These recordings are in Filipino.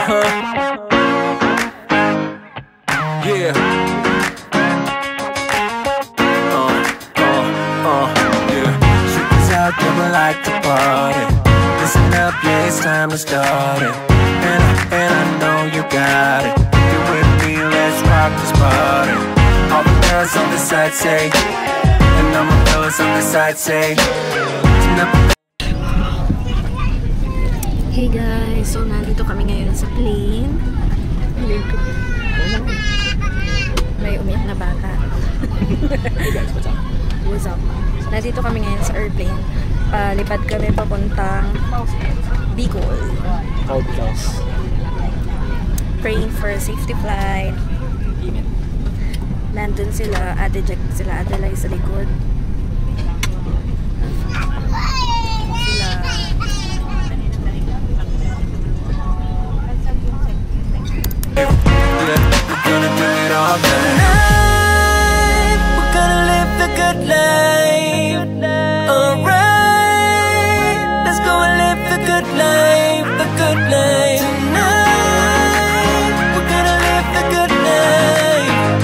Yeah. Yeah. Shit out there, we like to party. Listen up, yeah, it's time to start it. And I know you got it. You with me, let's rock this party. All the girls on the side say, and all my fellas on the side say. Hey guys, so nandito kami ngayon sa plane. May umiyak na bata. Hey guys, what's up? What's up? Nandito kami ngayon sa airplane. Lipad kami papuntang Bicol. How because? Praying for a safety flight. Amen. Nandun sila, Ate Jack, sila Adelay sa likod. Tonight, we're gonna live the good life. Alright, let's go and live the good life, the good life. Tonight, we're gonna live the good life.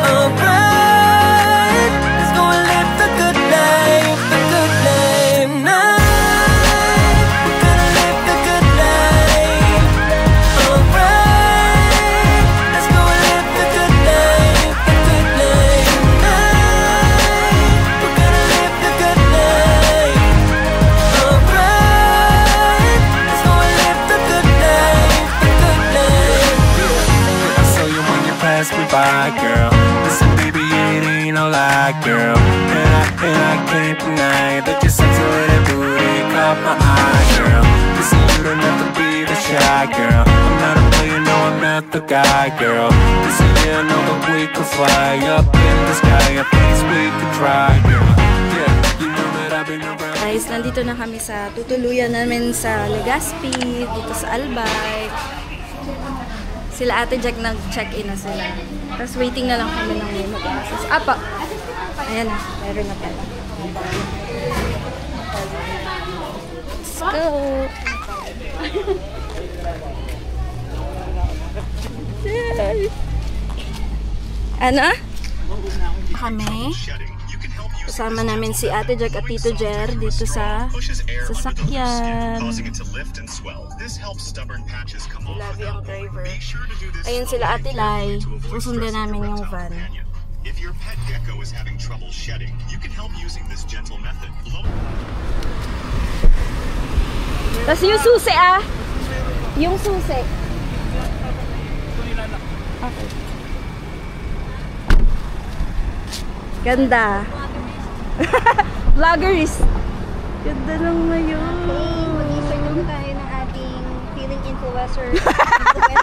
Alright, let's go and live the good life, the good life. Tonight, we're gonna live the good life. Alright, let's go and live the good life, the good life. Tonight, we're gonna live the good life. Alright, let's go and live the good life, the good life. I saw you when you passed me by, girl. Listen, baby, it ain't no lie, girl. And I can't deny that your sexy little booty caught my eye, girl. Listen, you don't have to be the shy, girl. I'm not a player, no, I'm not the guy, girl. Listen, yeah, I know that we could fly up in the sky. At least we could try, girl. Yeah, you know that I've been around. Guys, nandito na kami sa tutuluyan namin sa Legazpi, dito sa Albay. Sila Ate Jack nag-check-in na sila. Tapos waiting na lang kami ng may mag-access. Apa! Ayan na, meron na pala. Let's go! Ano? Kami. Kasama namin si Ate Jack at Tito Jer dito sa sasakyan. Labi ang driver. Ayun sila Ate Lai. Susundan namin yung van. If your pet gecko is having trouble shedding, you can help using this gentle method. Tapos yung susi Yung susi. Okay. Ganda. Vloggers. Ganda lang ngayon. Mag-isa naman tayo ng ating feeling influencer vlog. Sige.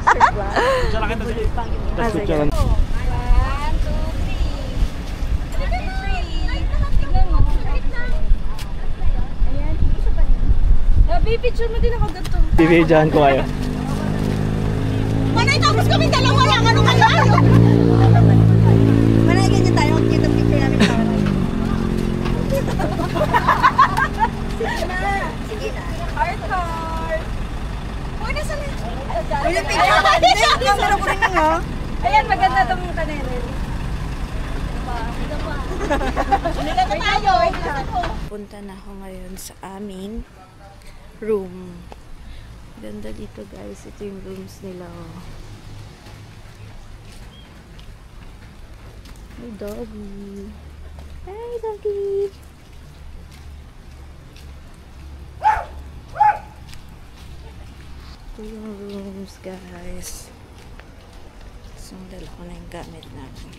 1, 2, 3. Tignan mo. Ayan, isa pa niya. Picture mo din ako ganito. Bibidyahan ko kayo. Manay, tapos kami dalawa lang. Ano ka lang? Manay, ganyan tayo. Magkita picture namin sa kanan. Sige na. Sige na. Heart. Uy, nasa na? Uy, na picture ba? Hindi, meron ko rin nga. Ayan, maganda itong kanero. Hindi ka tayo. Punta na ako ngayon sa aming room. Ganda dito guys. Ito yung rooms nila. Oh. Hey doggy. Hey doggy. Ito yung rooms guys. So dala ko na yung gamit natin.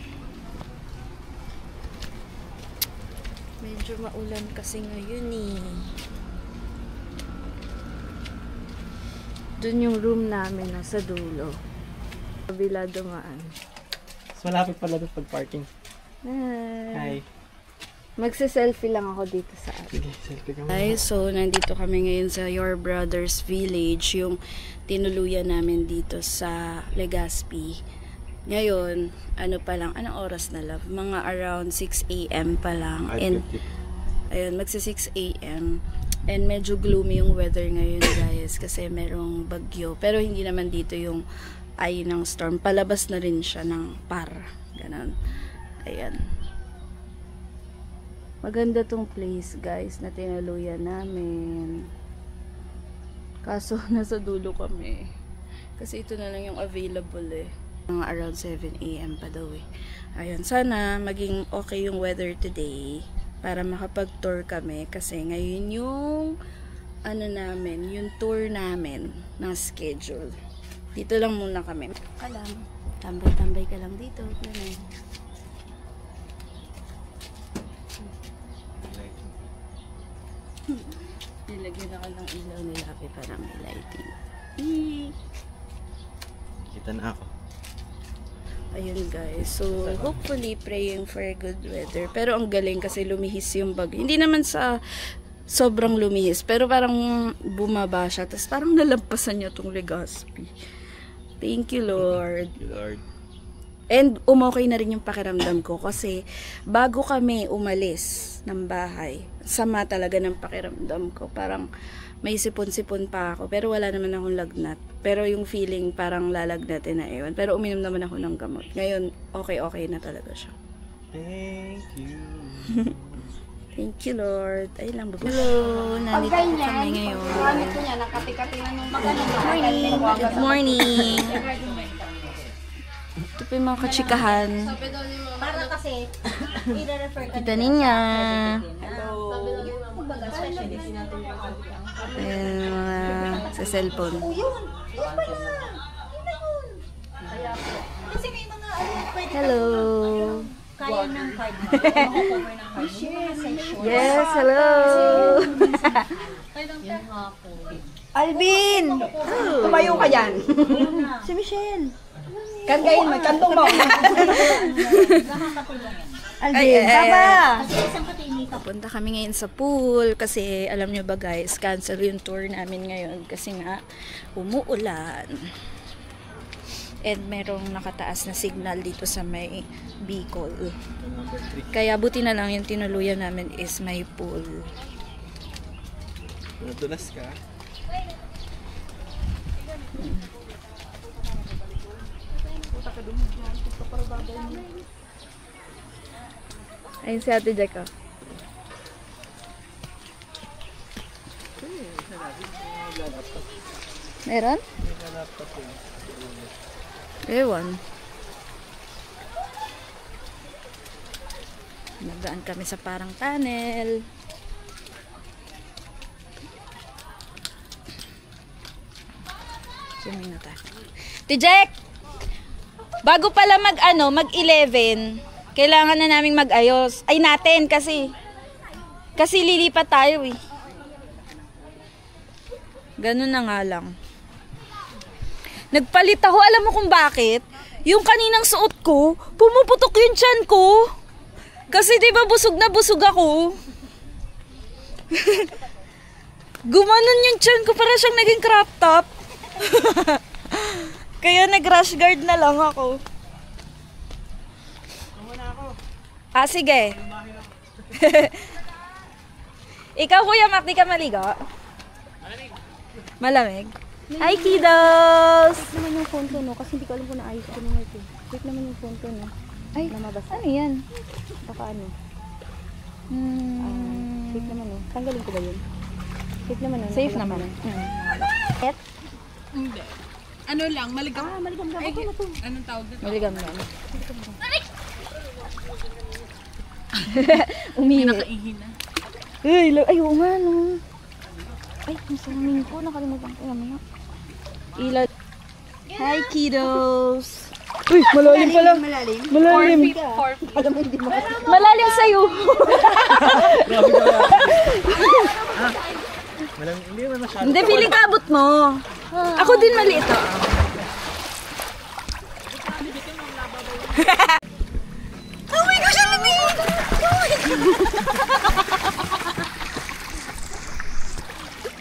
Medyo maulan kasi ngayon eh. Doon yung room namin nasa dulo. Kabila dumaan. Mas malapit pala doon pag-parking. Hi. Magse-selfie lang ako dito sa atin. Sige, selfie ka muna. Guys, so nandito kami ngayon sa Your Brothers Village, yung tinuluyan namin dito sa Legazpi. Ngayon, ano pa lang, anong oras na love? Mga around 6 AM pa lang. And ayun, magsa 6 AM. And medyo gloomy yung weather ngayon guys kasi merong bagyo. Pero hindi naman dito yung eye ng storm. Palabas na rin siya ng par. Ganon. Ayan. Maganda tong place guys na tinaluyan namin. Kaso nasa dulo kami. Kasi ito na lang yung available eh. Around 7 AM pa daw eh. Ayun. Sana maging okay yung weather today. Para makapag-tour kami kasi ngayon yung ano namin, yung tour namin ng schedule. Dito lang muna kami. Alam, tambay-tambay ka lang dito. Ganun. Nilagyan ako ng ilaw ni Lapi para may lighting. Kita na ako. Ayun guys, so hopefully praying for good weather. Pero ang galing kasi lumihis yung bagyo. Hindi naman sa sobrang lumihis, pero parang bumaba siya. Tapos parang nalampasan niya tong Legazpi. Thank you Lord. Thank you Lord. And umokay na rin yung pakiramdam ko kasi bago kami umalis ng bahay, sama talaga ng pakiramdam ko. Parang may sipon-sipon pa ako, pero wala naman akong lagnat. Pero yung feeling parang lalagnatin na ewan. Pero uminom naman ako ng gamot. Ngayon, okay na talaga siya. Thank you. Thank you, Lord. Ay lang, baba. Hello, nandito kami ngayon. Good morning. Ito po yung mga kachikahan. Para kasi, i-refer ka Kita niya. Sa cellphone. Kasi may mga pwede Hello. kaya ng card mo. Cover ng card mo. Yes, hello. Alvin! Tumayo ka dyan. Si Michelle. Kangayin mo, kantong mo. Alvin, Tama! Kasi isang katini ka. Punta kami ngayon sa pool kasi alam nyo ba guys, cancel yung tour namin ngayon kasi nga umuulan. And merong nakataas na signal dito sa may Bicol. Kaya buti na lang yung tinuluyan namin is may pool. Nadulas ka? Ayun si Ate Jack. Meron? Ewan. Nagdaan kami sa parang tunnel. Swimming na tayo. Tijek! Bago pala mag-11, kailangan na naming mag-ayos. Ay, natin kasi. Kasi lilipat tayo eh. Ganun na nga lang. Nagpalit ako, alam mo kung bakit? Yung kaninang suot ko, pumuputok yung tiyan ko. Kasi diba busog na busog ako. Gumanon yung tiyan ko, para siyang naging crop top. Kaya nag-rash guard na lang ako. Ah, sige. Ikaw, Kuya Mac, di ka maligo? Malamig. Hi, kiddos! Check naman yung phone ko, no? Kasi hindi ko alam kung naayos ko naman ito. Check naman yung phone ko, no? Ay, Namabas. ano yan? Baka ano. Hmm, Check naman, no? Tanggalin ko ba yun? Check naman, no? safe naman. Et? Hindi. Ano lang, maligam. Maligam na ako na to. Anong tawag doon? Maligam yan. Umihi. Nakaihi na. Ay, oo nga, no. Ay, ang salamin ko. Nakalimutan ko naman. Ilaw. Hi, kiddos! Uy, malalim pala. Malalim? Malalim. 4 feet. Malalim sa'yo. Hindi naman masyado. Hindi, feeling kabot mo. Ako din maliit. Oh my gosh, ang lamig!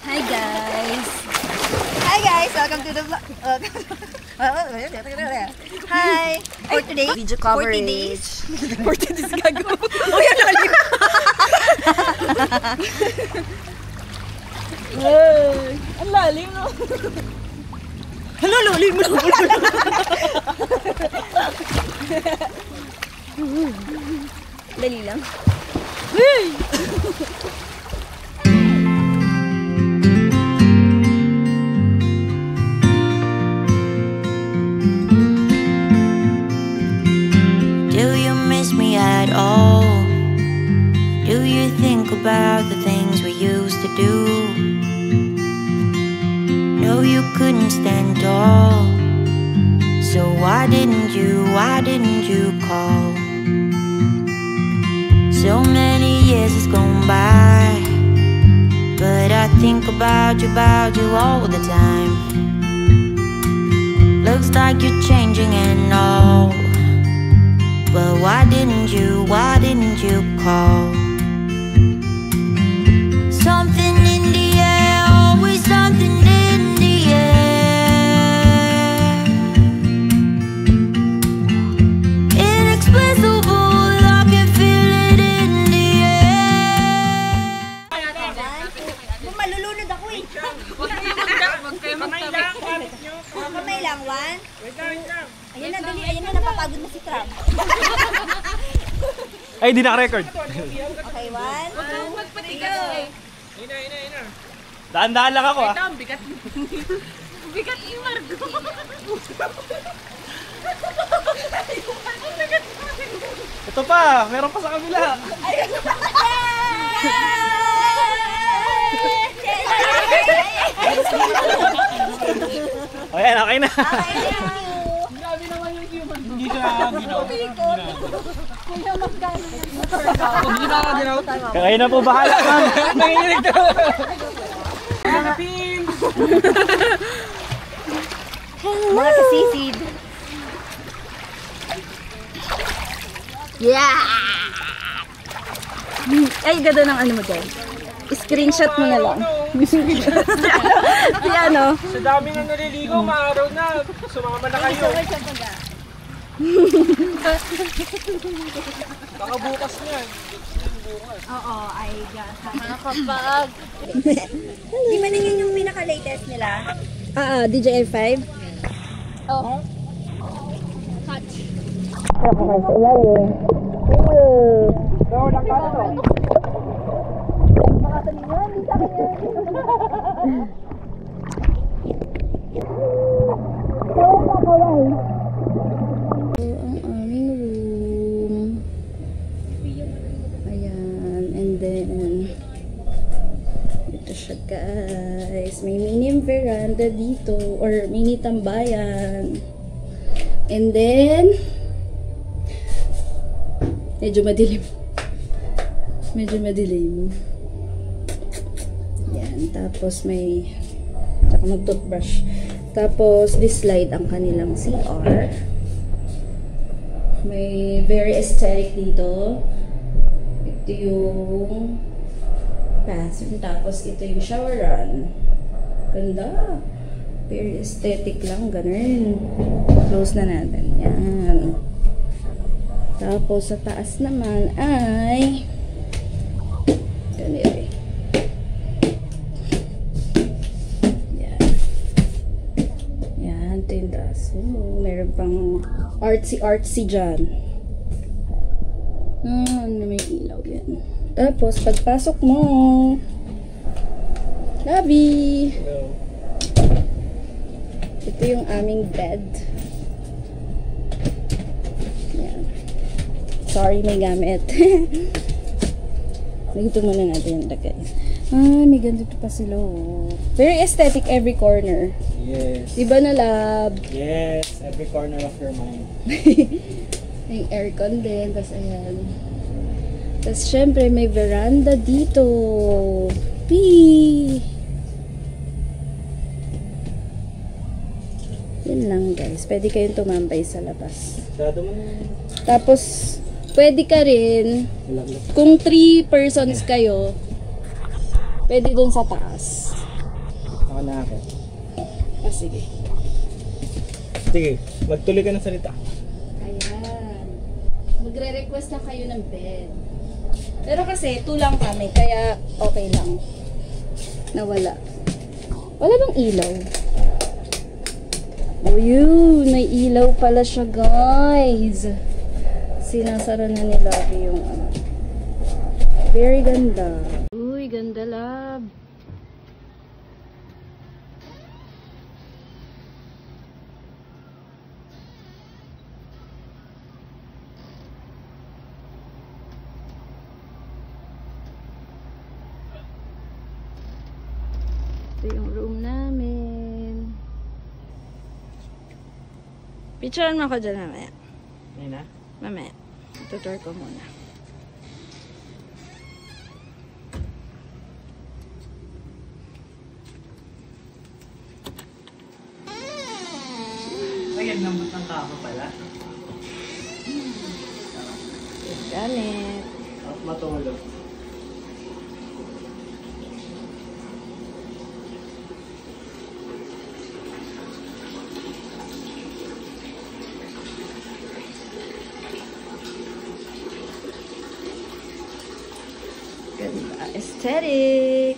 Hi guys! Hi guys! Welcome to the vlog. Hi! For today, Video coverage. 40 days. 40 days gago. Ang lalim, no? Hala, lalim mo. Dali lang. Do you miss me at all? Do you think about the things we used to do? No, you couldn't stand tall. So why didn't you call? So many years has gone by, but I think about you all the time. Looks like you're changing and all, but why didn't you call? Something in the air, always something in the air. Inexplicable, I can feel it in the air. Malulunod ako eh. Kamay lang, one. Ayan na, dali. Ayan na, napapagod na si Crab. Ay, di naka-record. Okay, one. Daan-daan lang ako, ah. Bigat ni Margo. Ito pa, meron pa sa kabila. O yan, okay na. Hindi siya ginaw. Kaya na po bahala, ma'am. Nanginginig na. Mga kasisid. Yeah! Ay, ganda ng ano mo dyan. Screenshot mo na lang. Si ano? Sa dami na naliligo, maaraw na. Sumama na kayo. Baka bukas niyan. Oo, I got mga kapag. Di man yun yung pinaka-latest nila? DJI 5? Oo. Ang aming room. Ayan. And then, ito siya guys. May mini veranda dito. Or mini tambayan. And then, medyo madilim. Yan. Tapos may tsaka mag-toothbrush. Tapos, this slide ang kanilang CR. May very aesthetic dito. Ito yung bathroom. Tapos, ito yung shower run. Ganda. Very aesthetic lang. Ganun. Close na natin. Yan. Tapos, sa taas naman ay ganito. Yan. Yan. Ito yung taas. Meron pang artsy dyan. May ilaw yan. Tapos, pagpasok mo, Labi! Ito yung aming bed. Yan. Sorry, may gamit. Nagito muna natin yung lagay. May ganito pa sila. Very aesthetic every corner. Yes. Diba na, lab? Yes, every corner of your mind. May aircon din. Tapos, ayan. Tapos, syempre, may veranda dito. Pee! Yun lang, guys. Pwede kayong tumambay sa labas. Sarado mo na. Tapos, pwede ka rin, kung 3 persons kayo, pwede dun sa taas. Ako na ako. Sige. Sige, magtuloy ka ng salita. Ayan. Magre-request na kayo ng bed. Pero kasi, 2 lang kami, kaya okay lang. Nawala. Wala bang ilaw? Oh, yun. May ilaw pala siya, guys. Sinasara na nila yung ano. Very ganda. Uy, ganda, lab. Ito yung room namin. Picturean mo ako dyan mamaya. Ayun na. Mamaya. Tutur ko muna. Ay, ang lambot ng kama pala. Gamit. At matulog. Ganda. Aesthetic.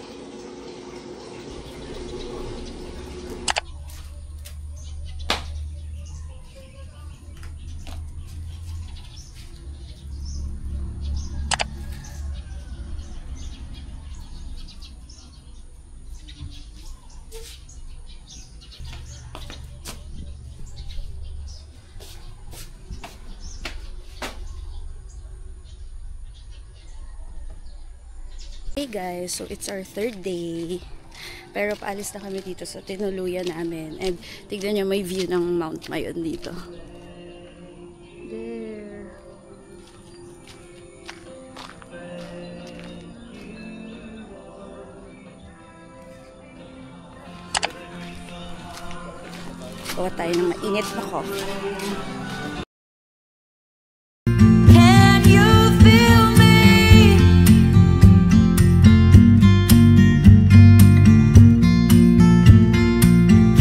Hey guys, so it's our third day. Pero paalis na kami dito sa tinuluyan namin. And tignan nyo, may view ng Mount Mayon dito. There. Kuha tayo ng mainit na coffee. Can you feel me?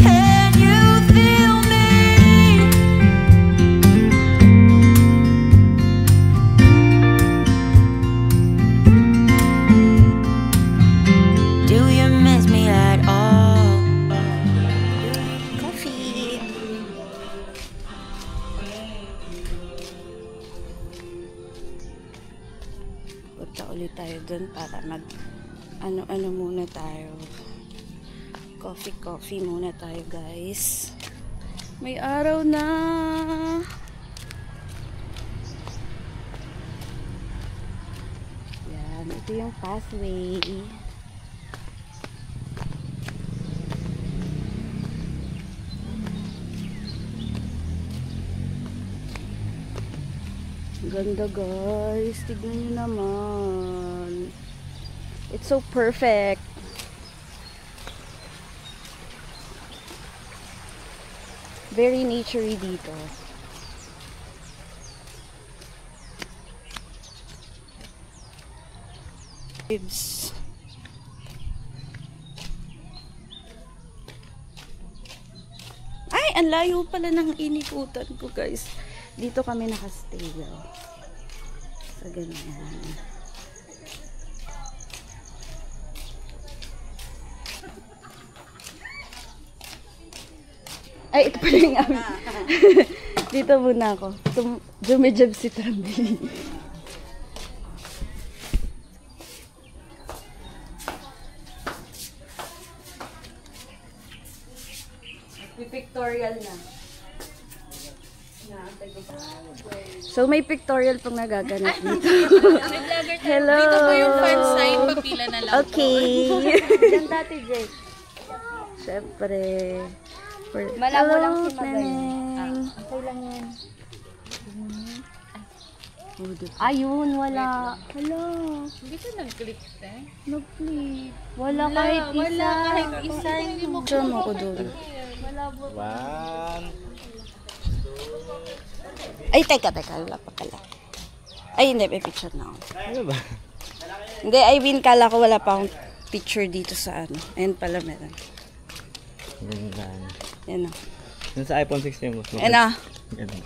Can you feel me? Do you miss me at all? Coffee! Punta ulit tayo dun para mag ano muna tayo. Coffee muna tayo, guys. May araw na. Yan, ito yung pathway. Ganda, guys. Tignan nyo naman. It's so perfect. Very naturey dito. Vibes. Ay, ang layo pala ng inikutan ko, guys. Dito kami nakastay, girl. Sa ganyan. Ay, ito pala yung amin. Dito muna ako. Jumejab si Trambi. Pictorial na. So, may pictorial pang nagaganap dito. Hello! Dito po yung fan sign, papila na lang. Okay. Ganda, Jake. Siyempre. Malabo lang si Magay. Neneng. Okay lang yan. Ayun, wala. Hello. Hindi ka nag-click eh. Nag-click. Wala kahit isa. Wala kahit isa. Hindi mo Picture mo ko doon. One. Ay, teka. Wala pa pala. Ay, hindi. May picture na ako. Ano ba? Hindi, I mean, kala ko wala pa akong picture dito sa ano. Ayun pala meron. Ganda. Yan o. Yung sa iPhone 16 mo. Yan o. Ganda.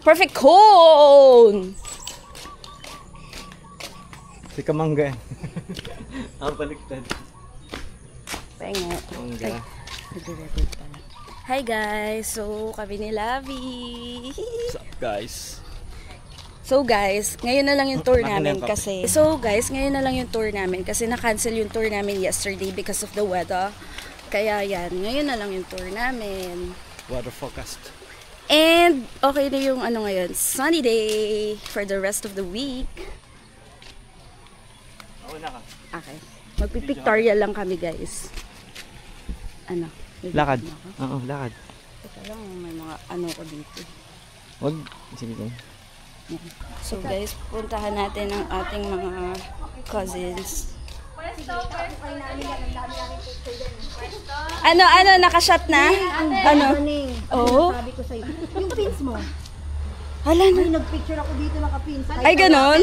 Perfect cone! Si Kamangga. Baliktad. Pengo. Mangga. Ay, nagre-record pala. Hi guys! So, kami ni Lavi. What's up guys? So guys, ngayon na lang yung tour Bakit namin yung kasi... So guys, ngayon na lang yung tour namin kasi na-cancel yung tour namin yesterday because of the weather. Kaya yan, ngayon na lang yung tour namin. Weather forecast. And okay na yung ano ngayon, sunny day for the rest of the week. Oo na ka. Okay. Magpipictorial lang kami guys. Ano? may Lakad. video na ako? Oo, lakad. Teka lang, may mga ano ko dito. Wag. Sige ko. So guys, puntahan natin ang ating mga cousins. Ano, nakashot na? Ano? Oo. Sabi ko sa'yo, yung pins mo. Hala na. Ay, nagpicture ako dito nakapins. Ay, ganon?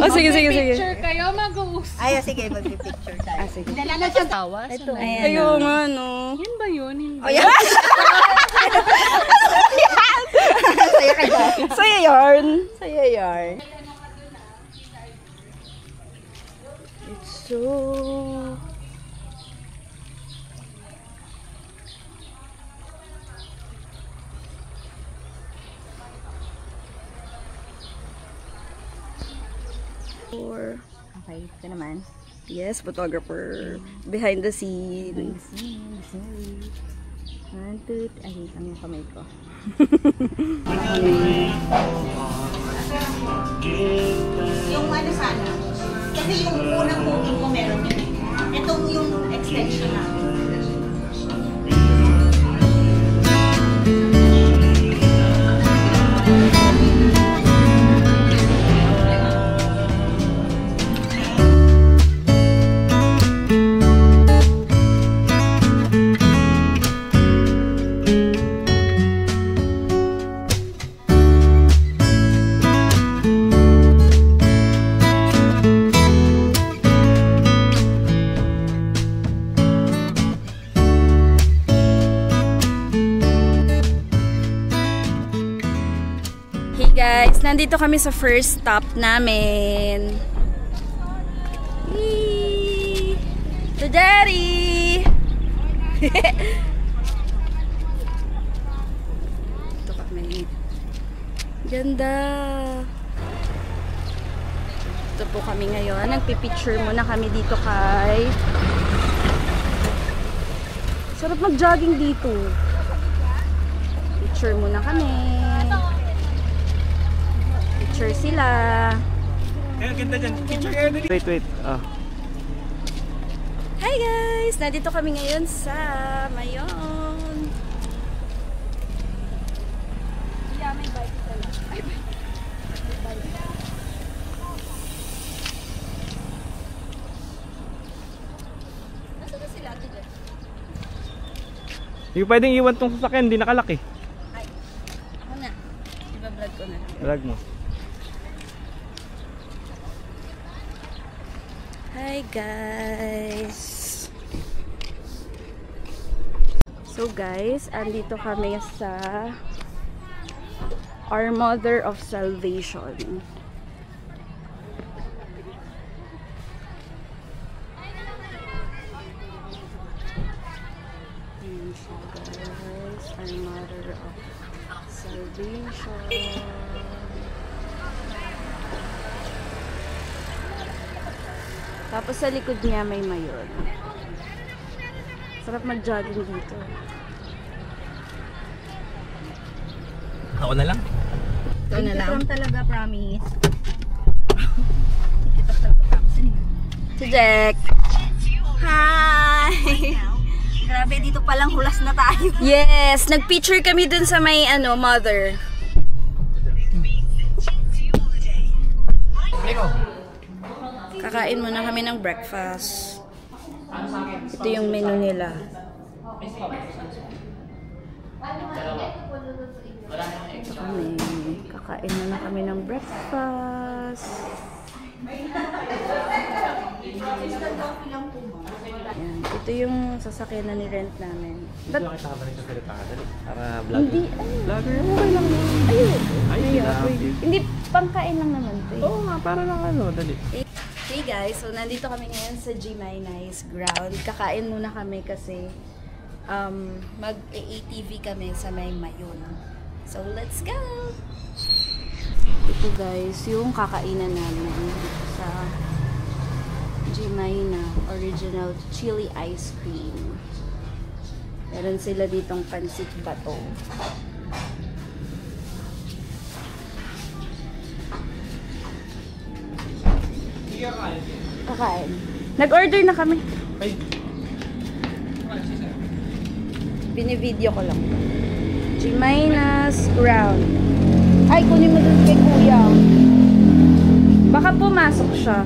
Oh, sige. Picture kayo, mag-uus. Ay, sige, magpipicture tayo. Ah, sige. Dala na siya tawas. Ito. Ayun nga, no. Yun ba yun? Hindi. Oh, yan. Saya ka dyan. Saya yarn. Saya yarn. It's so... Okay, ito naman. Yes, photographer. Behind the scenes. One, two, ay, ang yung kamay ko. Yung ano sana, kasi yung unang booking ko meron yun. Itong yung extension namin. Guys, nandito kami sa first stop namin. Yee! To Daddy! Ito kami. Ganda! Ito po kami ngayon. Nagpipicture muna kami dito kay... Sarap mag-jogging dito. Picture muna kami. Picture sila. Ay, ganda dyan. Picture kayo dali. Wait. Hi guys! Nandito kami ngayon sa Mayon. Yeah, may bike pala. Ay, bike. Nasaan na sila? Ito dyan. Hindi pwedeng iwan tong sasakyan. Hindi nakalaki. Ako na. Iba-vlog ko na. Vlog mo. Hi guys! So guys, andito kami sa Our Mother of Salvation. Ayan siya guys, Our Mother of Salvation. Tapos sa likod niya may mayon. Sarap mag-jogging dito. Ako na lang. Ito na lang. Talaga, promise. Si Jack. Hi! Grabe, dito palang hulas na tayo. Yes! Nag-picture kami dun sa may mother. Kakain muna kami ng breakfast. Ito yung menu nila. Ito kami. Kakain muna kami ng breakfast. Ayan. Ito yung sasakyan na ni-rent namin. But, Hindi kita rin sa salita. Dali. Para vlog. hindi, Vlogger. okay lang naman. Ayun. Ay, Hindi, pangkain lang naman ito. Oo nga, para lang dali. Hey guys, so nandito kami ngayon sa G-Nice ground. Kakain muna kami kasi mag-ATV kami sa may Mayon. So let's go! Ito guys, yung kakainan namin sa G-Mina Original Chili Ice Cream. Meron sila ditong pansit bato. Kakain. Nag-order na kami. Bini-video ko lang. G-Mina's ground. Ay, kunin mo dun kay kuya. Baka pumasok siya.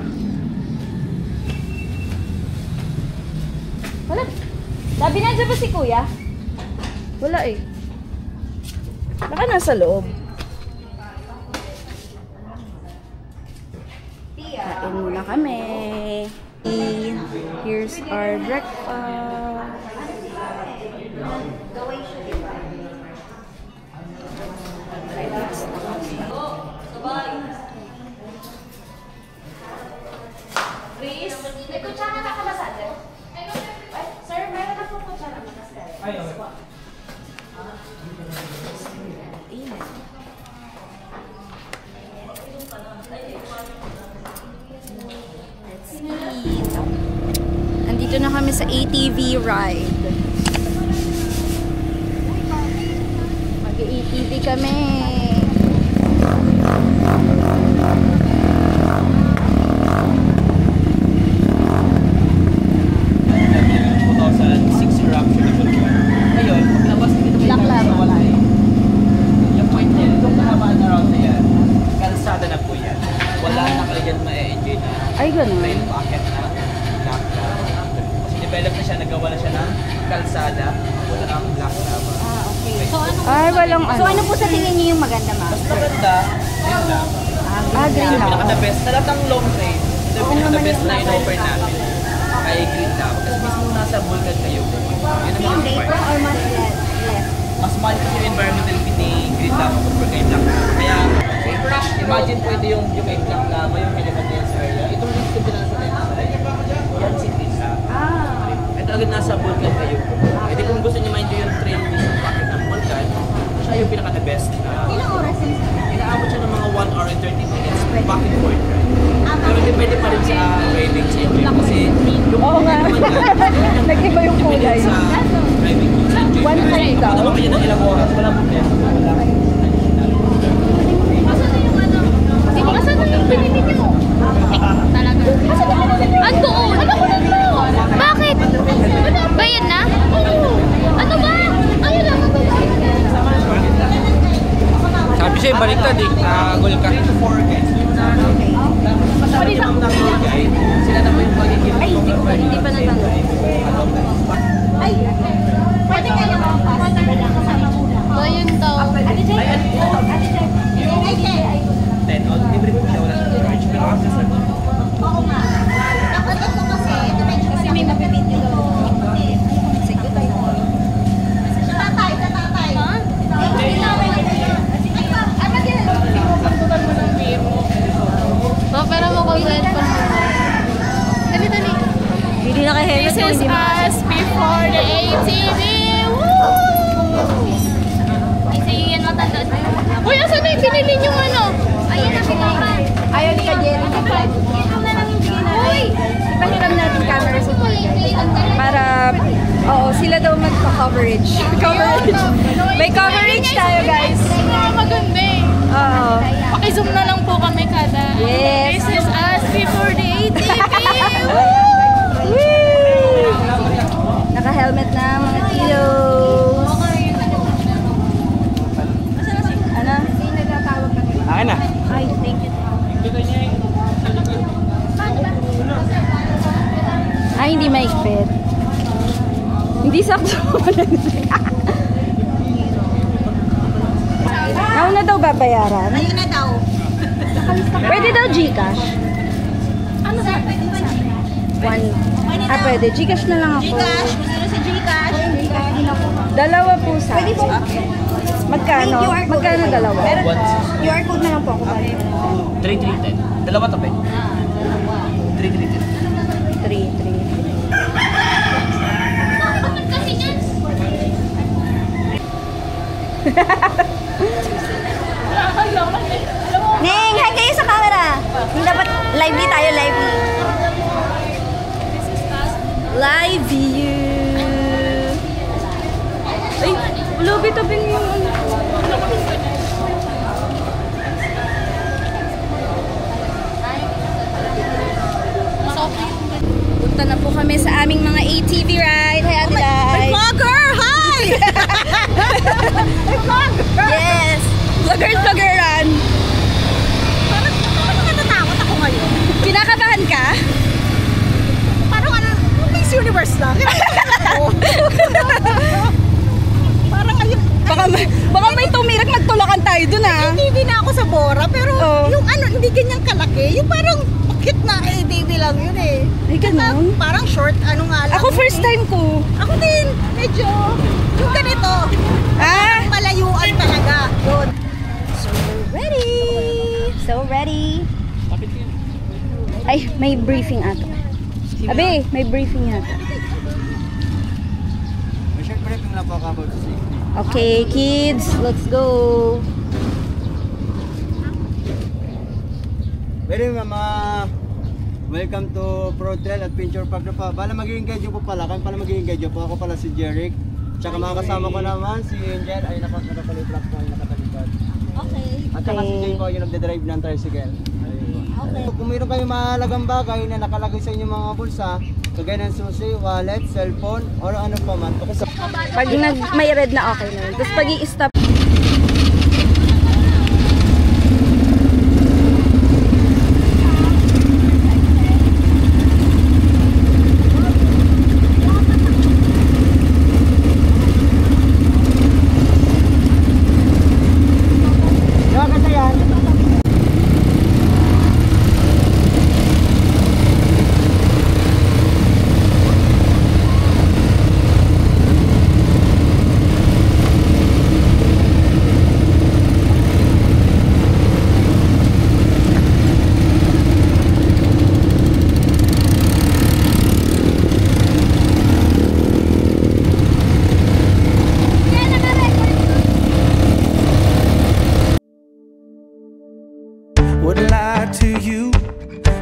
Wala. Sabi na dyan ba si kuya? Wala eh. Baka nasa loob. Kain muna kami. Here's our breakfast. Chris, may kutsara na ka ba sa atin? Sir, meron na po kutsara na ka sa atin. Ay, okay po. Let's eat. Andito na kami sa ATV ride. Mag-ATV kami. Ay, ganun. May packet na black lava. Kasi develop na siya, nagawa na siya ng kalsada. Wala ang black lava. Ah, okay. So, ano, Ay, walang ano. so, ano po sa tingin niyo yung maganda, ma'am? Mas maganda, yun lang. Green Yung lava. pinaka-the best. Sa lahat ng long train, ito yung pinaka-the best na in-offer namin. Ay green lava. Kasi mismo nasa Vulcan kayo. Yun Same naman day yung po or mas less? mas mahal kasi yung environmental fee ni green lava compare kay black lava. Kaya, imagine pwede yung kay black lava, yung Pelican Dance area. Itong dito pinasa na yan si green lava. Ito agad nasa Vulcan kayo. E di kung gusto niyo ma-enjoy yung train mismo packet ng Vulcan, siya yung pinaka-the best na. Ilang oras yung Inaabot siya ng mga 1 hour and 30 minutes back and forth ride. Pero depende pa rin sa driving sa enjoy. Kasi yung Nag-iba yung kulay. sa driving sa enjoy. 1.5 daw. Kapag naman kayo ng ilang oras, wala problema. Wala. Asan na yung pinipili mo? Talaga. Andoon! Bakit? Bayad na? Ano ba? Ayun lang. Sabi siya, baliktad eh. Nagul ka. Masabi sa mga guide, sila na po yung magiging Hindi pa natanong. Ay, pwede kayo mag-pass kasama muna. Bayad daw. Ate Jay, Ate Jay. Ay, Jay. 10 on. Libre po siya. Wala sa charge. Pero after sa Oo nga. Dapat ito kasi, ito medyo kasi may mapipidyo doon. Sige tayo. Sa tatay. Ha? Pero mo ko cellphone mo. Dali. Hindi na kay Henry. This is us before the ATV. Woo! Ay, sa'yo yan matandaan. Uy, asan na yung pinili niyong ano? Ayan ang pinaka. Ayaw ni Kajeri. Ito na lang yung bigyan natin. Uy! Ipahiram natin camera sa para, oo, sila daw magpa-coverage. Coverage. May coverage tayo, guys. Maganda eh. Oo. Pakizoom na lang po kami kada. Yes. This is us before the ATV. Naka-helmet na mga kiddos. Ano? akin na. Ay, thank you. Ay, hindi maikpit. Hindi sakto. Nauna daw babayaran? Ayun na daw. Pwede daw Gcash. Ano ba? Pwede. Gcash na lang ako. Gcash. Gusto nyo sa Gcash? Dalawa po sa Pwede po. Magkano? May QR code. Magkano dalawa? QR code na lang po ako. 3,310. Dalawa to, Ben. Neng, hi kayo sa camera. Yung dapat lively tayo, lively. Live view. Ay, lobby tabing yung punta na po kami sa aming mga ATV ride. Hi, Ate Dai. Vlogger, hi! Vlogger! Yes! Vloggeran. Parang natatakot ako ngayon. Kinakabahan ka? Parang Miss Universe lang. Parang ayun. Baka may tumirak, magtulakan tayo dun ah. Hindi na ako sa Bora, pero yung hindi ganyang kalaki. Yung parang cute na ATV lang yun eh. Ay, ganun? Parang short, nga lang. Ako first time ko. Ako din, medyo, yung ganito. Ah? Malayuan talaga. Yun. So ready. Ay, may briefing ata. Abi, may briefing ata. May short briefing na po about sa safety. Okay, kids, let's go. Pwede mga welcome to Pro Trail Adventure Park na po. Bala mag-i-engage po pala. Kaya pala mag-i-engage po. Ako pala si Jeric. Tsaka mga kasama ko naman si Angel. Ay nakapaliprak po. Ay nakatalipad. Okay. At saka si Jay po yung nagde-drive ng tricycle. Okay. Kung mayroon kayong mahalagang bagay na nakalagay sa inyong mga bulsa, kagaya ng susi, wallet, cellphone, or ano pa man. Pag may red na okay na yun. Tapos pag i-stop. Wouldn't lie to you,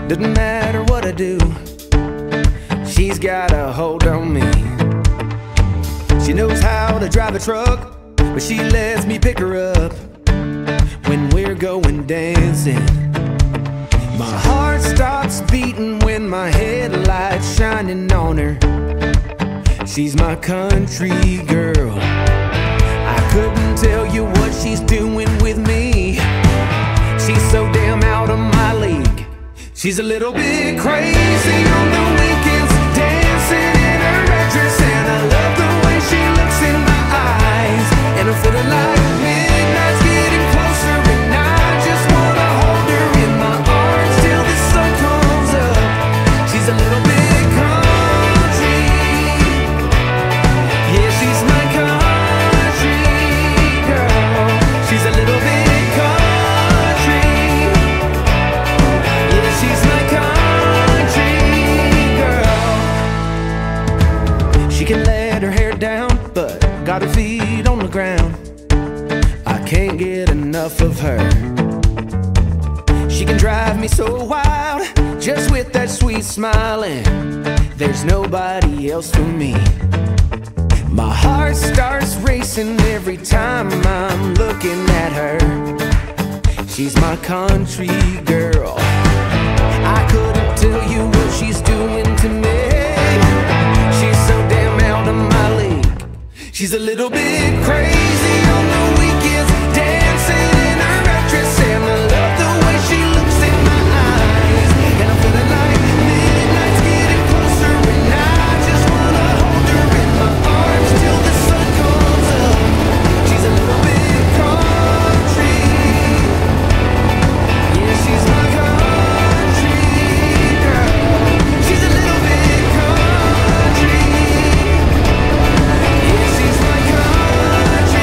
doesn't matter what I do. She's got a hold on me. She knows how to drive a truck, but she lets me pick her up when we're going dancing. My heart stops beating when my headlights shining on her. She's my country girl. I couldn't tell you what she's doing with me. She's so damn out of my league. She's a little bit crazy on the weekends, dancing in her red dress, and I love the way she looks in my eyes. And I'm feeling like midnight's getting closer, and I just wanna hold her in my arms till the sun comes up. She's a little bit country, yeah, she's my country girl. She's a little bit can let her hair down, but got her feet on the ground. I can't get enough of her. She can drive me so wild, just with that sweet smile, and there's nobody else for me. My heart starts racing every time I'm looking at her. She's my country girl. I couldn't tell you what she's doing to me. She's so damn out of my league. She's a little bit crazy on the weekends, dancing in her red dress, and I love the way she looks in my eyes. And I'm feeling like midnight's getting closer, and I just wanna hold her in my arms till the sun comes up. She's a little bit country, yeah, she's my country girl. She's a little bit country. Yeah, she's my country.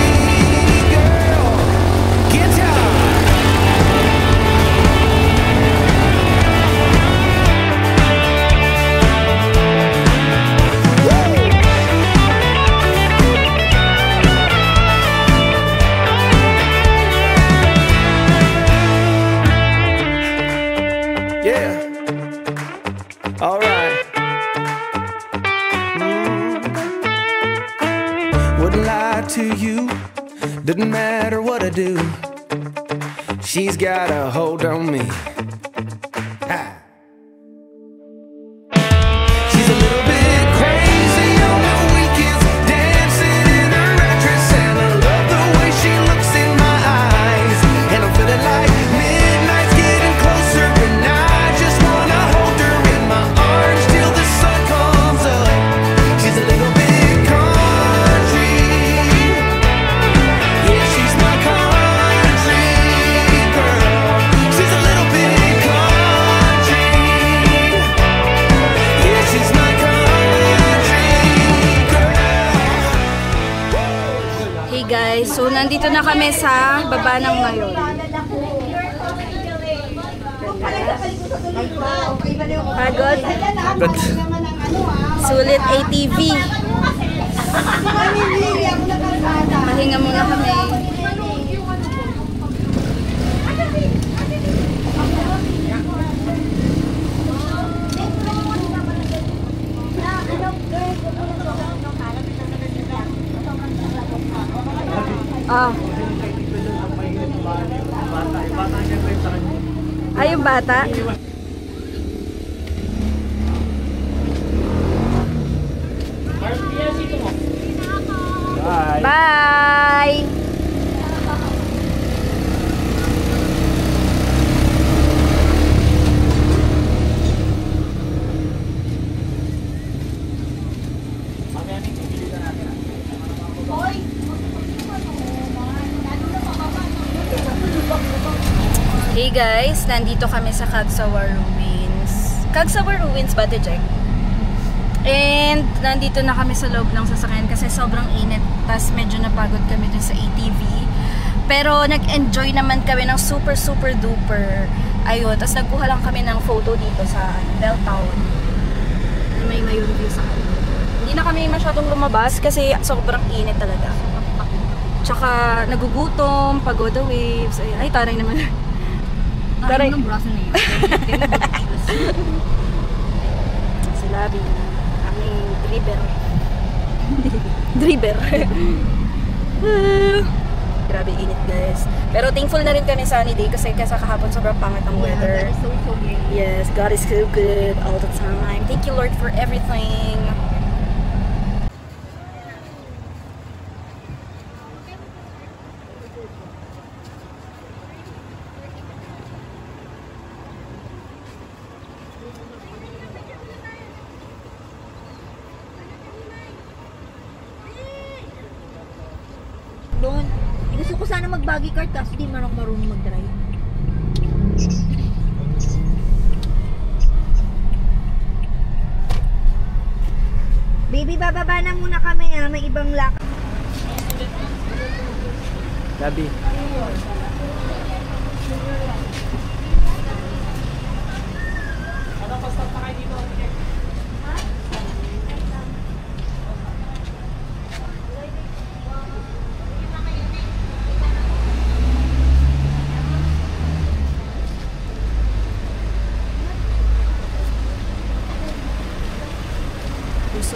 back to you. Doesn't matter what I do, she's got a hold on me. Ha. She's a little bit crazy on the weekends, dancing in her red dress, and I love the way she looks in my eyes. And I'm feeling like midnight's getting closer, and I just wanna hold her in my arms till the sun comes up. She's a little bit country, yeah, she's my country girl. She's a little bit country, yeah, she's my country girl. Hey guys, so nandito na kami sa baba ng Mayon. Pagod? But Sulit ATV. Pahinga muna kami. Ah. Ay, yung bata? Bye! Hey guys, nandito kami sa Cagsawa Ruins. Cagsawa Ruins ba, Jack? And nandito na kami sa loob ng sasakyan kasi sobrang init. Tas medyo napagod kami dun sa ATV. Pero nag-enjoy naman kami ng super duper. Ayun, tas nagkuha lang kami ng photo dito sa Belltown. May Mayon view sa kanya. Hindi na kami masyadong lumabas kasi sobrang init talaga. Tsaka nagugutom, pagod the waves. Ay, taray naman. Taray ng braso na yun. Si Labi, aming driver. Grabe init guys. Pero thankful na rin kami sunny day kasi kahapon sobrang pangit ang weather. So good. Yes, God is so good all the time. Thank you Lord for everything. Doon. Gusto ko sana mag-buggy cart kasi di man ako marunong mag-drive. Baby, bababa na muna kami ha. May ibang lakad. Labi. So,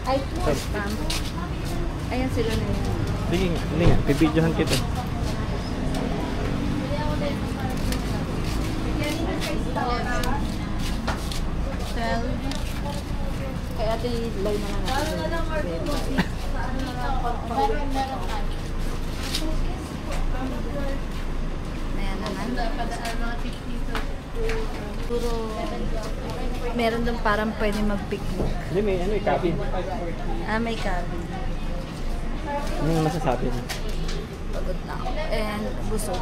ay, spam. Ayan sila na yun. Sige, hindi nga, pipidyohan kita. Kaya ate, live na lang natin. Ayan naman. Puro meron doon parang pwede mag-picnic. Hindi, may ano, cabin. Ah, may cabin. Anong masasabi niya? Pagod na ako. And busog.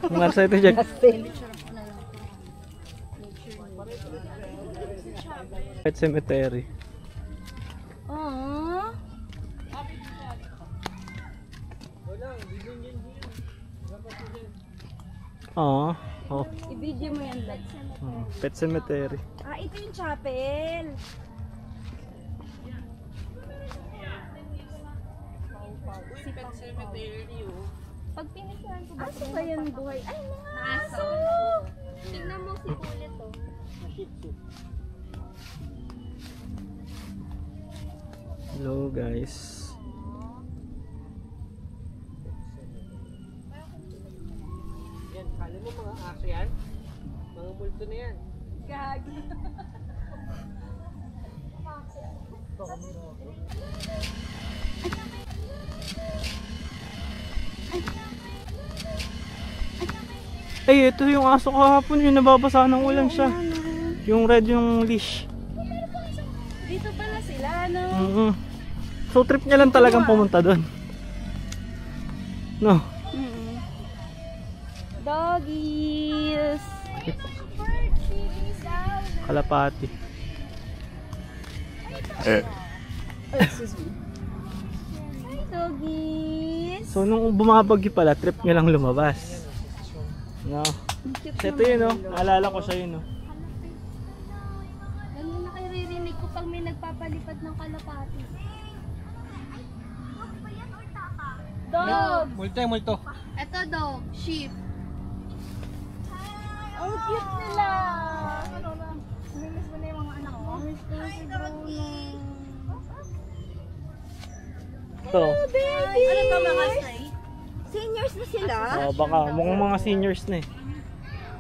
Marsa ito, Jack. Pet Cemetery. Aww. Oo. Oh. I-video mo yan, Dad. Pet Cemetery. Ah, ito yung chapel. Uy, Pet Cemetery oh. Pag pinisuhan ko ba? Aso ba yung buhay? Ay, mga aso! Tignan mo si Kulit oh. Hello guys. Yan, kala mo mga aso yan? Mga multo na yan. Gagi. Ay, ito yung aso kahapon, yung nababasa ng ulan siya. Yung red yung leash. Dito pala sila, no? So trip niya lang talagang pumunta doon. No. Doggies! Kalapati. Excuse me. Hi, doggies! So nung bumabagyo pala, trip niya lang lumabas. No. Ito yun, no? Naalala ko siya yun, no? Ganun na kayo ririnig ko pag may nagpapalipad ng kalapati. Dog! Multo. Ito dog, sheep. Ang cute nila! Ano na? Namiss mo na yung mga anak mo? Miss ko si Bruno. Ito. Baby! Ano ba mga stay? Seniors na sila? Oh, baka mukhang mga seniors na eh.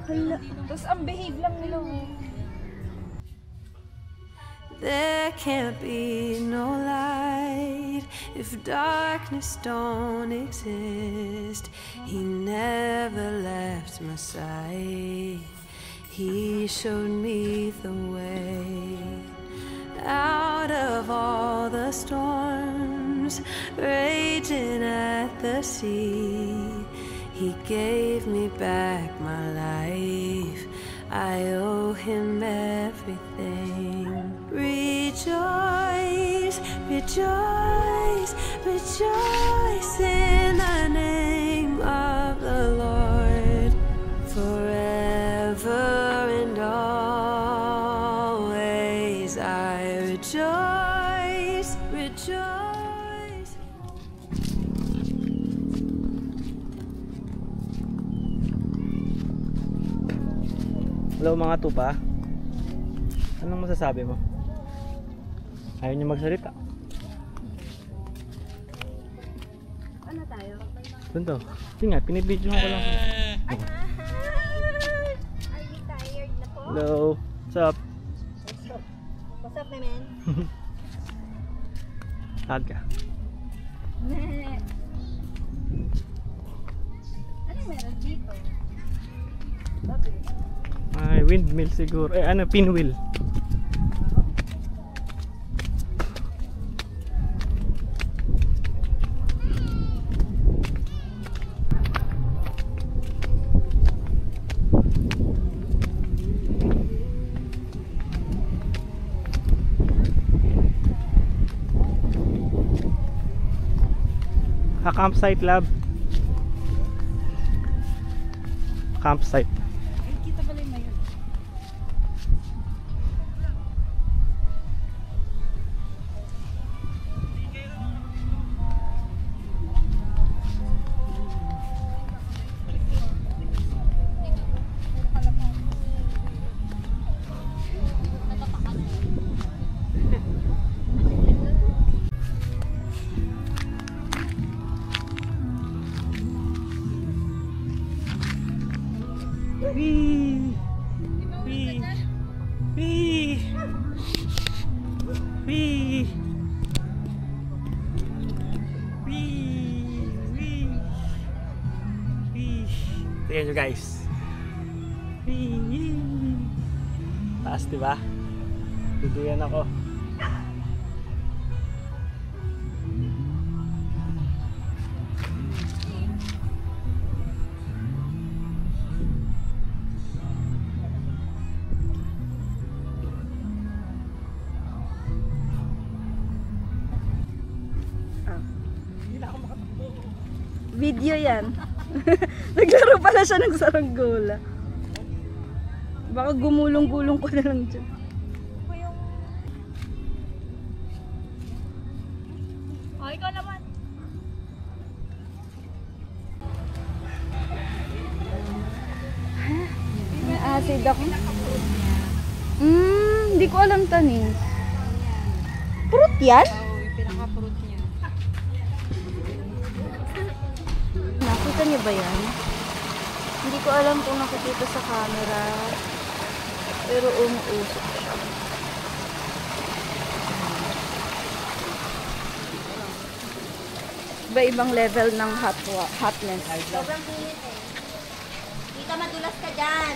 Hala. Tapos ang behave lang nila. There can't be no light if darkness don't exist. He never left my side. He showed me the way out of all the storms raging at the sea. He gave me back my life. I owe him everything. Rejoice, rejoice, rejoice in the name of the Lord. Forever and always I rejoice, rejoice. Hello mga tupa. Anong masasabi mo? Ayaw niyo magsalita. Ano tayo? Doon to. Sige nga, pinibidyo ko lang. Are you tired na po? Hello. What's up? What's up, my man? Tag ka. Ano meron dito? Ay, windmill siguro. Eh, ano, pinwheel. Campsite lab. Campsite. Ay, kita pala yung mayon. Wee! Wee! Wee! Wee! Wee! Wee! Wee! Tingnan nyo guys. Wee! Taas diba? Duduyan ako. video yan. Naglaro pala siya ng saranggola. Baka gumulong-gulong ko na lang dyan. Oh, ikaw naman. May acid ako. Hindi ko alam tanin. Fruit yan? Oo, yung pinaka-fruit niya. Nakita niyo ba yan? Hindi ko alam kung nakikita sa camera. Pero umuusok siya. Iba-ibang level ng hotness. Sobrang init eh. Hindi ka madulas ka dyan.